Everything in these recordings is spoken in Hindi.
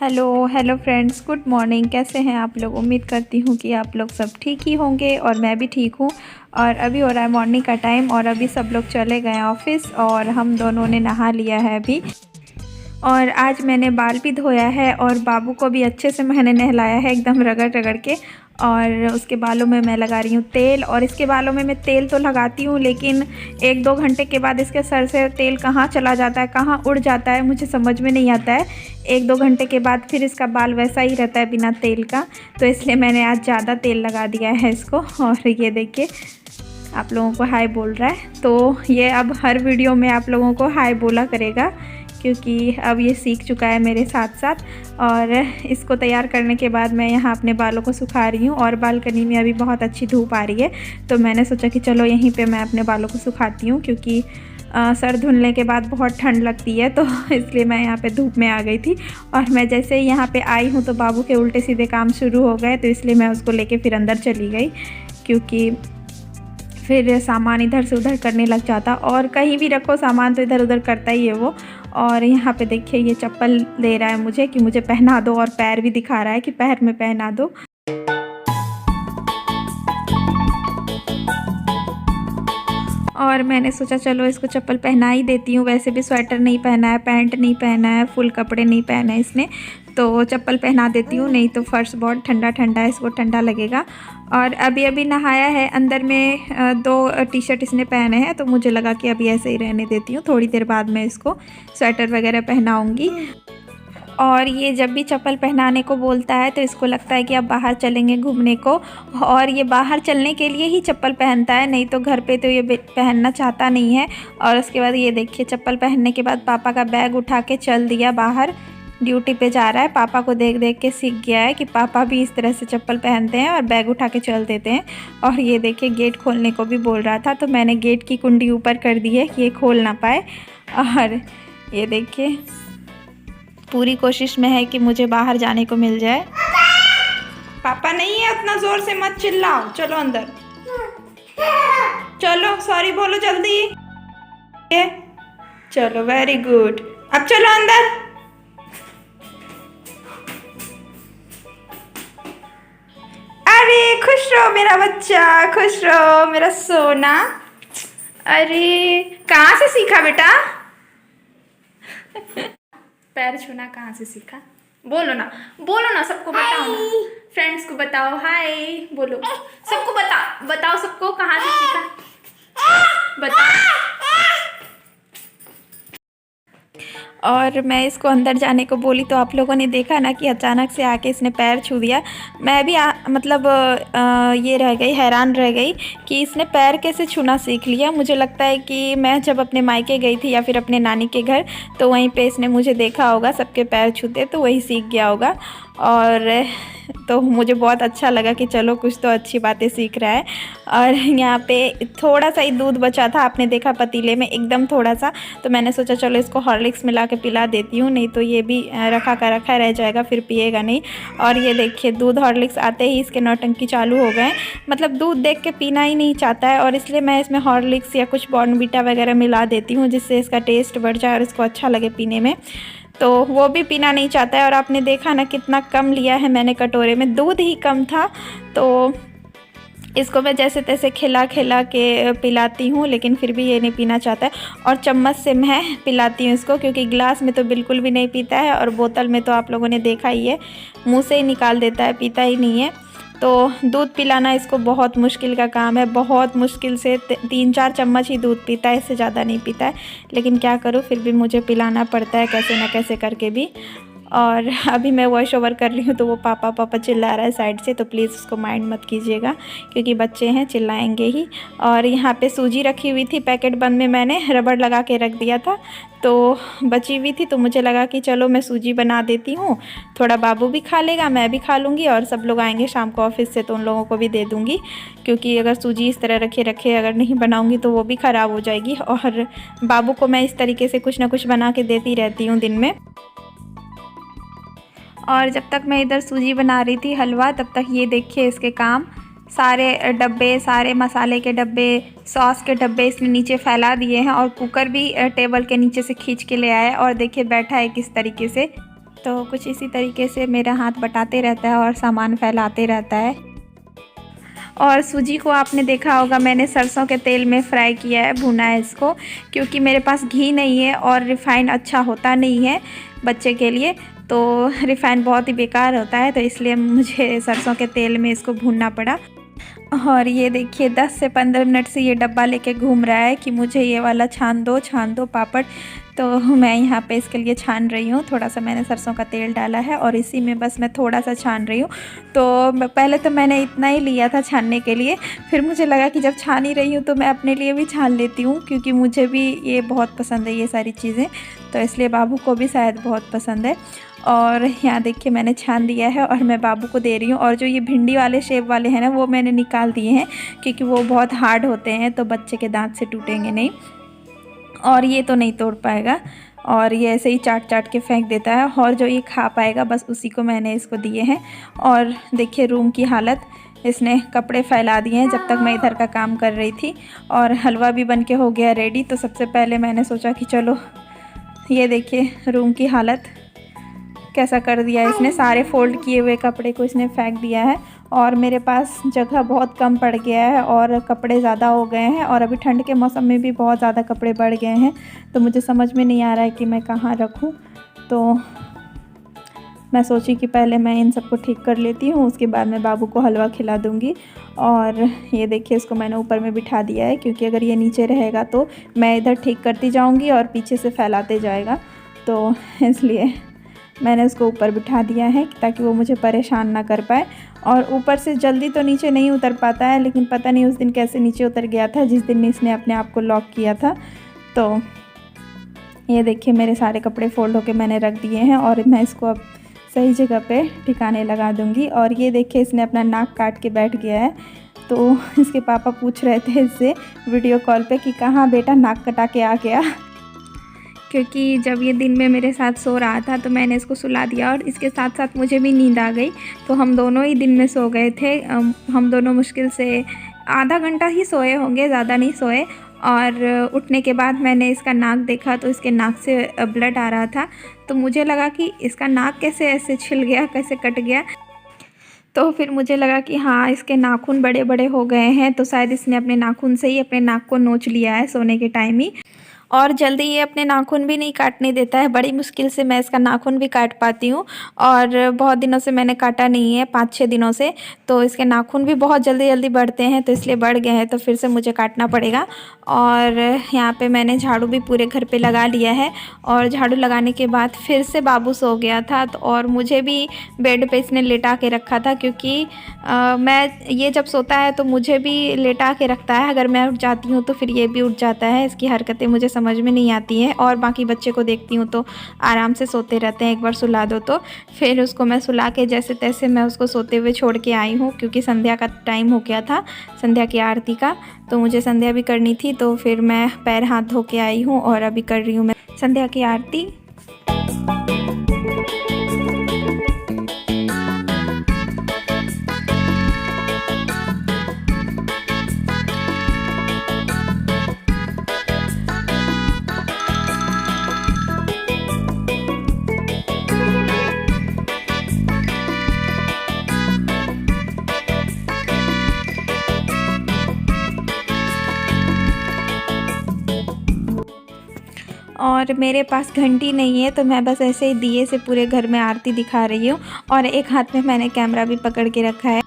Hello friends, good morning. कैसे हैं आप लोग? उम्मीद करती हूँ कि आप लोग सब ठीक ही होंगे और मैं भी ठीक हूँ। और अभी हो रहा है मॉर्निंग का टाइम और अभी सब लोग चले गए ऑफिस और हम दोनों ने नहा लिया है अभी। और आज मैंने बाल भी धोया है और बाबू को भी अच्छे से मैंने नहलाया है एकदम रगड़ रगड़ के। और उसके बालों में मैं लगा रही हूँ तेल। और इसके बालों में मैं तेल तो लगाती हूँ, लेकिन 1-2 घंटे के बाद इसके सर से तेल कहाँ चला जाता है, कहाँ उड़ जाता है, मुझे समझ में नहीं आता है। 1-2 घंटे के बाद फिर इसका बाल वैसा ही रहता है बिना तेल का। तो इसलिए मैंने आज ज़्यादा तेल लगा दिया है इसको। और ये देखिए आप लोगों को हाय बोल रहा है, तो ये अब हर वीडियो में आप लोगों को हाय बोला करेगा, क्योंकि अब ये सीख चुका है मेरे साथ साथ। और इसको तैयार करने के बाद मैं यहाँ अपने बालों को सुखा रही हूँ और बालकनी में अभी बहुत अच्छी धूप आ रही है, तो मैंने सोचा कि चलो यहीं पे मैं अपने बालों को सुखाती हूँ, क्योंकि सर धुलने के बाद बहुत ठंड लगती है, तो इसलिए मैं यहाँ पे धूप में आ गई थी। और मैं जैसे ही यहाँ पे आई हूँ तो बाबू के उल्टे सीधे काम शुरू हो गए, तो इसलिए मैं उसको लेके फिर अंदर चली गई, क्योंकि फिर सामान इधर से उधर करने लग जाता। और कहीं भी रखो सामान तो इधर उधर करता ही है वो। और यहाँ पे देखिए ये चप्पल दे रहा है मुझे कि मुझे पहना दो, और पैर भी दिखा रहा है कि पैर में पहना दो। और मैंने सोचा चलो इसको चप्पल पहना ही देती हूँ। वैसे भी स्वेटर नहीं पहना है, पैंट नहीं पहना है, फुल कपड़े नहीं पहने हैं इसने, तो चप्पल पहना देती हूँ, नहीं तो फर्श बहुत ठंडा ठंडा है, इसको ठंडा लगेगा। और अभी नहाया है, अंदर में 2 टी-शर्ट इसने पहने हैं, तो मुझे लगा कि अभी ऐसे ही रहने देती हूँ, थोड़ी देर बाद मैं इसको स्वेटर वगैरह पहनाऊँगी। और ये जब भी चप्पल पहनाने को बोलता है तो इसको लगता है कि अब बाहर चलेंगे घूमने को, और ये बाहर चलने के लिए ही चप्पल पहनता है, नहीं तो घर पे तो ये पहनना चाहता नहीं है। और उसके बाद ये देखिए चप्पल पहनने के बाद पापा का बैग उठा के चल दिया बाहर, ड्यूटी पे जा रहा है। पापा को देख देख के सीख गया है कि पापा भी इस तरह से चप्पल पहनते हैं और बैग उठा के चल देते हैं। और ये देखिए गेट खोलने को भी बोल रहा था, तो मैंने गेट की कुंडी ऊपर कर दी है कि ये खोल ना पाए। और ये देखिए पूरी कोशिश में है कि मुझे बाहर जाने को मिल जाए। पापा नहीं है, उतना ज़ोर से मत चिल्लाओ, चलो अंदर चलो, सॉरी बोलो जल्दी। चलो वेरी गुड, अब चलो अंदर। अरे खुश रहो मेरा बच्चा, खुश रहो मेरा सोना। अरे कहाँ से सीखा बेटा? पैर छूना कहाँ से सीखा? बोलो ना, बोलो ना, सबको बताओ ना, फ्रेंड्स को बताओ, हाय बोलो, सबको बताओ सबको कहाँ से सीखा, बताओ। और मैं इसको अंदर जाने को बोली तो आप लोगों ने देखा ना कि अचानक से आके इसने पैर छू दिया। मैं भी ये रह गई, हैरान रह गई कि इसने पैर कैसे छूना सीख लिया। मुझे लगता है कि मैं जब अपने मायके गई थी या फिर अपने नानी के घर, तो वहीं पे इसने मुझे देखा होगा सबके पैर छूते, तो वही सीख गया होगा। और तो मुझे बहुत अच्छा लगा कि चलो कुछ तो अच्छी बातें सीख रहा है। और यहाँ पे थोड़ा सा ही दूध बचा था, आपने देखा पतीले में, एकदम थोड़ा सा, तो मैंने सोचा चलो इसको हॉर्लिक्स मिला के पिला देती हूँ, नहीं तो ये भी रखा का रखा रह जाएगा, फिर पिएगा नहीं। और ये देखिए दूध हॉर्लिक्स आते ही इसके नौटंकी चालू हो गए, मतलब दूध देख के पीना ही नहीं चाहता है। और इसलिए मैं इसमें हॉर्लिक्स या कुछ बॉर्नवीटा वगैरह मिला देती हूँ, जिससे इसका टेस्ट बढ़ जाए और इसको अच्छा लगे पीने में, तो वो भी पीना नहीं चाहता है। और आपने देखा ना कितना कम लिया है मैंने कटोरे में, दूध ही कम था, तो इसको मैं जैसे तैसे खिला के पिलाती हूँ, लेकिन फिर भी ये नहीं पीना चाहता है। और चम्मच से मैं पिलाती हूँ इसको, क्योंकि गिलास में तो बिल्कुल भी नहीं पीता है, और बोतल में तो आप लोगों ने देखा ही है, मुँह से ही निकाल देता है, पीता ही नहीं है। तो दूध पिलाना इसको बहुत मुश्किल का काम है, बहुत मुश्किल से 3-4 चम्मच ही दूध पीता है, इससे ज़्यादा नहीं पीता है। लेकिन क्या करूँ, फिर भी मुझे पिलाना पड़ता है कैसे ना कैसे करके भी। और अभी मैं वॉइस ओवर कर रही हूँ तो वो पापा पापा चिल्ला रहा है साइड से, तो प्लीज़ उसको माइंड मत कीजिएगा, क्योंकि बच्चे हैं चिल्लाएंगे ही। और यहाँ पे सूजी रखी हुई थी पैकेट बंद में, मैंने रबड़ लगा के रख दिया था, तो बची हुई थी, तो मुझे लगा कि चलो मैं सूजी बना देती हूँ, थोड़ा बाबू भी खा लेगा, मैं भी खा लूँगी, और सब लोग आएंगे शाम को ऑफिस से तो उन लोगों को भी दे दूँगी। क्योंकि अगर सूजी इस तरह रखे अगर नहीं बनाऊँगी तो वो भी ख़राब हो जाएगी। और बाबू को मैं इस तरीके से कुछ ना कुछ बना के देती रहती हूँ दिन में। और जब तक मैं इधर सूजी बना रही थी हलवा, तब तक ये देखिए इसके काम, सारे डब्बे, सारे मसाले के डब्बे, सॉस के डब्बे इसने नीचे फैला दिए हैं, और कुकर भी टेबल के नीचे से खींच के ले आया है। और देखिए बैठा है किस तरीके से, तो कुछ इसी तरीके से मेरा हाथ बटाते रहता है और सामान फैलाते रहता है। और सूजी को आपने देखा होगा, मैंने सरसों के तेल में फ्राई किया है, भुना है इसको, क्योंकि मेरे पास घी नहीं है और रिफ़ाइंड अच्छा होता नहीं है बच्चे के लिए। तो रिफ़ाइंड बहुत ही बेकार होता है, तो इसलिए मुझे सरसों के तेल में इसको भूनना पड़ा। और ये देखिए 10 से 15 मिनट से ये डब्बा लेके घूम रहा है कि मुझे ये वाला छान दो पापड़। तो मैं यहाँ पे इसके लिए छान रही हूँ। थोड़ा सा मैंने सरसों का तेल डाला है और इसी में बस मैं थोड़ा सा छान रही हूँ। तो पहले तो मैंने इतना ही लिया था छानने के लिए, फिर मुझे लगा कि जब छान ही रही हूँ तो मैं अपने लिए भी छान लेती हूँ, क्योंकि मुझे भी ये बहुत पसंद है ये सारी चीज़ें, तो इसलिए बाबू को भी शायद बहुत पसंद है। और यहाँ देखिए मैंने छान दिया है और मैं बाबू को दे रही हूँ। और जो ये भिंडी वाले शेप वाले हैं ना, वो मैंने निकाल दिए हैं, क्योंकि वो बहुत हार्ड होते हैं, तो बच्चे के दांत से टूटेंगे नहीं, और ये तो नहीं तोड़ पाएगा, और ये ऐसे ही चाट चाट के फेंक देता है, और जो ये खा पाएगा बस उसी को मैंने इसको दिए हैं। और देखिए रूम की हालत, इसने कपड़े फैला दिए हैं जब तक मैं इधर का काम कर रही थी। और हलवा भी बन के हो गया रेडी। तो सबसे पहले मैंने सोचा कि चलो, ये देखिए रूम की हालत कैसा कर दिया है इसने, सारे फ़ोल्ड किए हुए कपड़े को इसने फेंक दिया है। और मेरे पास जगह बहुत कम पड़ गया है और कपड़े ज़्यादा हो गए हैं, और अभी ठंड के मौसम में भी बहुत ज़्यादा कपड़े बढ़ गए हैं, तो मुझे समझ में नहीं आ रहा है कि मैं कहाँ रखूँ। तो मैं सोची कि पहले मैं इन सबको ठीक कर लेती हूँ, उसके बाद मैं बाबू को हलवा खिला दूँगी। और ये देखिए इसको मैंने ऊपर में बिठा दिया है, क्योंकि अगर ये नीचे रहेगा तो मैं इधर ठीक करती जाऊँगी और पीछे से फैलाते जाएगा, तो इसलिए मैंने उसको ऊपर बिठा दिया है ताकि वो मुझे परेशान ना कर पाए। और ऊपर से जल्दी तो नीचे नहीं उतर पाता है, लेकिन पता नहीं उस दिन कैसे नीचे उतर गया था जिस दिन इसने अपने आप को लॉक किया था। तो ये देखिए मेरे सारे कपड़े फ़ोल्ड होके मैंने रख दिए हैं, और मैं इसको अब सही जगह पे ठिकाने लगा दूँगी। और ये देखिए इसने अपना नाक काट के बैठ गया है। तो इसके पापा पूछ रहे थे इससे वीडियो कॉल पे कि कहाँ बेटा नाक कटा के आ गया, क्योंकि जब ये दिन में मेरे साथ सो रहा था तो मैंने इसको सुला दिया, और इसके साथ साथ मुझे भी नींद आ गई। तो हम दोनों ही दिन में सो गए थे। हम दोनों मुश्किल से आधा घंटा ही सोए होंगे, ज़्यादा नहीं सोए। और उठने के बाद मैंने इसका नाक देखा तो इसके नाक से ब्लड आ रहा था। तो मुझे लगा कि इसका नाक कैसे ऐसे छिल गया, कैसे कट गया। तो फिर मुझे लगा कि हाँ, इसके नाखून बड़े बड़े हो गए हैं, तो शायद इसने अपने नाखून से ही अपने नाक को नोच लिया है सोने के टाइम ही। और जल्दी ये अपने नाखून भी नहीं काटने देता है, बड़ी मुश्किल से मैं इसका नाखून भी काट पाती हूँ। और बहुत दिनों से मैंने काटा नहीं है, 5-6 दिनों से, तो इसके नाखून भी बहुत जल्दी जल्दी बढ़ते हैं, तो इसलिए बढ़ गए हैं, तो फिर से मुझे काटना पड़ेगा। और यहाँ पे मैंने झाड़ू भी पूरे घर पे लगा लिया है। और झाड़ू लगाने के बाद फिर से बाबू सो गया था, तो और मुझे भी बेड पे इसने लेटा के रखा था, क्योंकि मैं ये जब सोता है तो मुझे भी लेटा के रखता है। अगर मैं उठ जाती हूँ तो फिर ये भी उठ जाता है। इसकी हरकतें मुझे समझ में नहीं आती हैं, और बाकी बच्चे को देखती हूँ तो आराम से सोते रहते हैं, एक बार सुला दो तो। फिर उसको मैं सुला के जैसे तैसे मैं उसको सोते हुए छोड़ के आई हूँ, क्योंकि संध्या का टाइम हो गया था, संध्या की आरती का, तो मुझे संध्या भी करनी थी। तो फिर मैं पैर हाथ धो के आई हूँ और अभी कर रही हूँ मैं संध्या की आरती। और मेरे पास घंटी नहीं है, तो मैं बस ऐसे ही दिए से पूरे घर में आरती दिखा रही हूँ, और एक हाथ में मैंने कैमरा भी पकड़ के रखा है।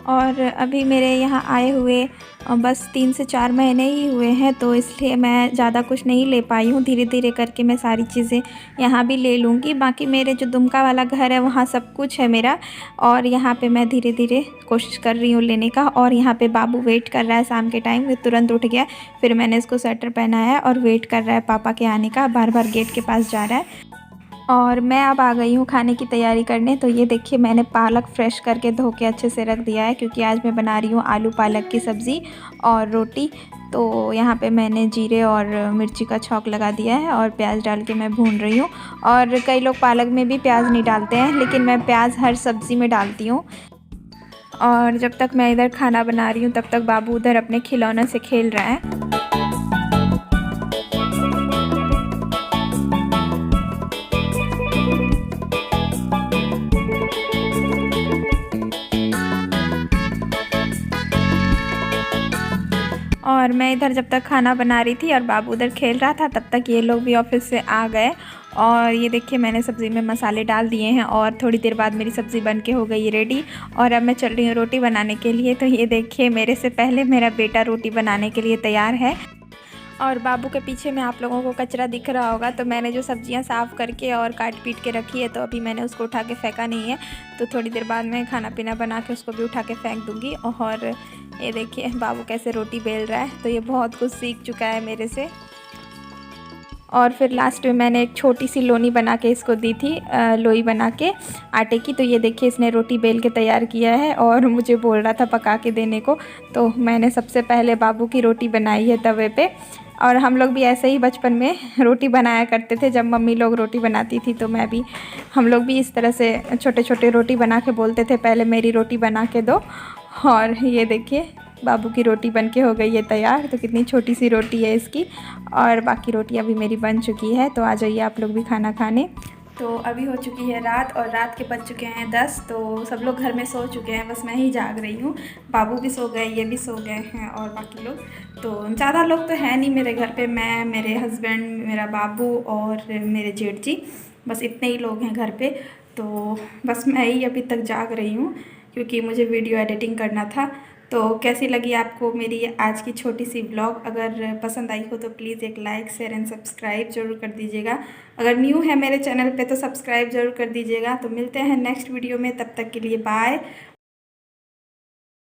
और अभी मेरे यहाँ आए हुए बस 3 से 4 महीने ही हुए हैं, तो इसलिए मैं ज़्यादा कुछ नहीं ले पाई हूँ। धीरे धीरे करके मैं सारी चीज़ें यहाँ भी ले लूँगी। बाकी मेरे जो दुमका वाला घर है वहाँ सब कुछ है मेरा, और यहाँ पे मैं धीरे धीरे कोशिश कर रही हूँ लेने का। और यहाँ पे बाबू वेट कर रहा है शाम के टाइम, वो तुरंत उठ गया, फिर मैंने इसको स्वेटर पहनाया और वेट कर रहा है पापा के आने का, बार बार गेट के पास जा रहा है। और मैं अब आ गई हूँ खाने की तैयारी करने। तो ये देखिए मैंने पालक फ्रेश करके धो के अच्छे से रख दिया है, क्योंकि आज मैं बना रही हूँ आलू पालक की सब्ज़ी और रोटी। तो यहाँ पे मैंने जीरे और मिर्ची का छौंक लगा दिया है और प्याज डाल के मैं भून रही हूँ। और कई लोग पालक में भी प्याज नहीं डालते हैं, लेकिन मैं प्याज हर सब्ज़ी में डालती हूँ। और जब तक मैं इधर खाना बना रही हूँ तब तक बाबू उधर अपने खिलौने से खेल रहा है। और मैं इधर जब तक खाना बना रही थी और बाबू उधर खेल रहा था, तब तक ये लोग भी ऑफिस से आ गए। और ये देखिए मैंने सब्ज़ी में मसाले डाल दिए हैं और थोड़ी देर बाद मेरी सब्ज़ी बन के हो गई रेडी। और अब मैं चल रही हूँ रोटी बनाने के लिए। तो ये देखिए मेरे से पहले मेरा बेटा रोटी बनाने के लिए तैयार है। और बाबू के पीछे में आप लोगों को कचरा दिख रहा होगा, तो मैंने जो सब्जियां साफ़ करके और काट पीट के रखी है, तो अभी मैंने उसको उठा के फेंका नहीं है। तो थोड़ी देर बाद मैं खाना पीना बना के उसको भी उठा के फेंक दूँगी। और ये देखिए बाबू कैसे रोटी बेल रहा है, तो ये बहुत कुछ सीख चुका है मेरे से। और फिर लास्ट में मैंने एक छोटी सी लोनी बना के इसको दी थी, लोई बना के आटे की। तो ये देखिए इसने रोटी बेल के तैयार किया है और मुझे बोल रहा था पका के देने को। तो मैंने सबसे पहले बाबू की रोटी बनाई है तवे पे। और हम लोग भी ऐसे ही बचपन में रोटी बनाया करते थे, जब मम्मी लोग रोटी बनाती थी तो हम लोग भी इस तरह से छोटे छोटे रोटी बना के बोलते थे, पहले मेरी रोटी बना के दो। और ये देखिए बाबू की रोटी बनके हो गई है तैयार। तो कितनी छोटी सी रोटी है इसकी, और बाकी रोटी अभी मेरी बन चुकी है। तो आ जाइए आप लोग भी खाना खाने। तो अभी हो चुकी है रात और रात के बज चुके हैं 10। तो सब लोग घर में सो चुके हैं, बस मैं ही जाग रही हूँ। बाबू भी सो गए, ये भी सो गए हैं और बाकी लोग तो ज़्यादा लोग तो है नहीं मेरे घर पे। मैं, मेरे हस्बैंड, मेरा बाबू और मेरे जेठ जी, बस इतने ही लोग हैं घर पे। तो बस मैं ही अभी तक जाग रही हूँ क्योंकि मुझे वीडियो एडिटिंग करना था। तो कैसी लगी आपको मेरी आज की छोटी सी ब्लॉग? अगर पसंद आई हो तो प्लीज़ एक लाइक, शेयर एंड सब्सक्राइब ज़रूर कर दीजिएगा। अगर न्यू है मेरे चैनल पे तो सब्सक्राइब ज़रूर कर दीजिएगा। तो मिलते हैं नेक्स्ट वीडियो में, तब तक के लिए बाय।